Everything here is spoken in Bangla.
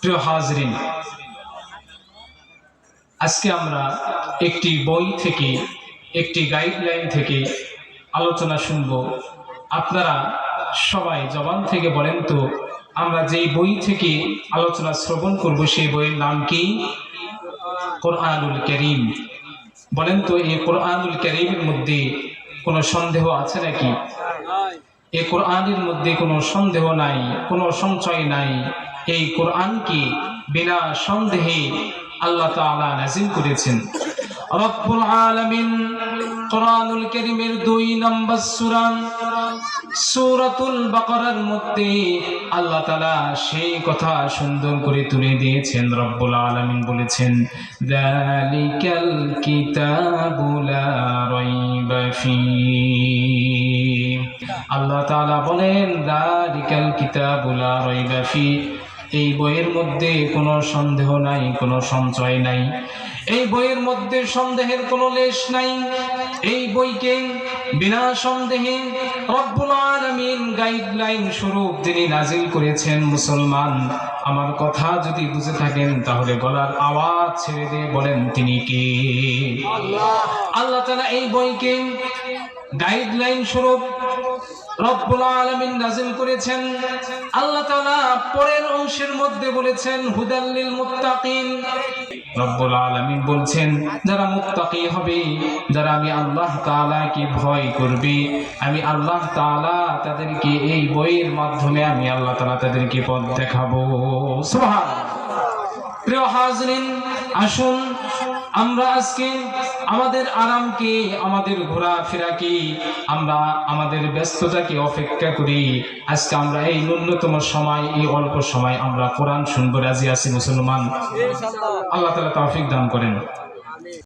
প্রিয় হাজরিন, আজকে আমরা একটি বই থেকে, একটি গাইডলাইন থেকে আলোচনা শুনব। আপনারা সবাই জবান থেকে বলেন তো, আমরা যেই বই থেকে আলোচনা শ্রবণ করব সেই বইয়ের নাম কি? কোরআনুল কারীম। বলেন তো, এই কোরআনুল কারীমের মধ্যে কোনো সন্দেহ আছে নাকি? এই কোরআনের মধ্যে কোনো সন্দেহ নাই, কোনো সংশয় নাই। এই কোরআনকে বিনা সন্দেহে আল্লাহ তাআলা নাযিল করেছেন। রব্বুল আলামিন কোরআনুল কারীমের 2 নম্বর সূরা সূরাতুল বাকারার মধ্যে আল্লাহ তাআলা সেই কথা সুন্দর করে তুলে দিয়েছেন। রব্বুল আলামিন বলেছেন, যালিকাল কিতাবু লা রাইবা ফীহি। আল্লাহ তাআলা বলেন, যালিকাল কিতাবু লা রাইবা ফীহি, এই বইয়ের মধ্যে কোনো সন্দেহ নাই, কোনো সংশয় নাই। এই বইয়ের মধ্যে সন্দেহের কোনো লেশ নাই। এই বইকে বিনা সন্দেহে রব্বুল আলামিন গাইডলাইন স্বরূপ তিনি নাজিল করেছেন। মুসলমান, আমার কথা যদি বুঝে থাকেন তাহলে গলার আওয়াজ ছেড়ে দিয়ে বলেন, তিনি কে? আল্লাহ। আল্লাহ তাআলা এই বইকে গাইডলাইন স্বরূপ রব্বুল আলামিন নাযিল করেছেন। আল্লাহ তাআলা পরের অংশের মধ্যে বলেছেন, হুদাল লিল মুত্তাকিন। রব্বুল আলামিন বলছেন, যারা মুত্তাকি হবে, যারা আমি আল্লাহ তাআলাকে ভয় করবে, আমি আল্লাহ তাআলা তাদেরকে এই বইয়ের মাধ্যমে আমি আল্লাহ তাআলা তাদেরকে পথ দেখাবো। সুবহানাল্লাহ। প্রিয় হাজরিন, আসুন আমরা আজকে আমাদের আরামকে, আমাদের ঘোরাফেরাকে, আমরা আমাদের ব্যস্ততাকে অপেক্ষা করি। আজকে আমরা এই ন্যূনতম সময়, এই অল্প সময় আমরা কোরআন শুনবো। রাজি আছি মুসলমান? আল্লাহ তাআলা তৌফিক দান করেন।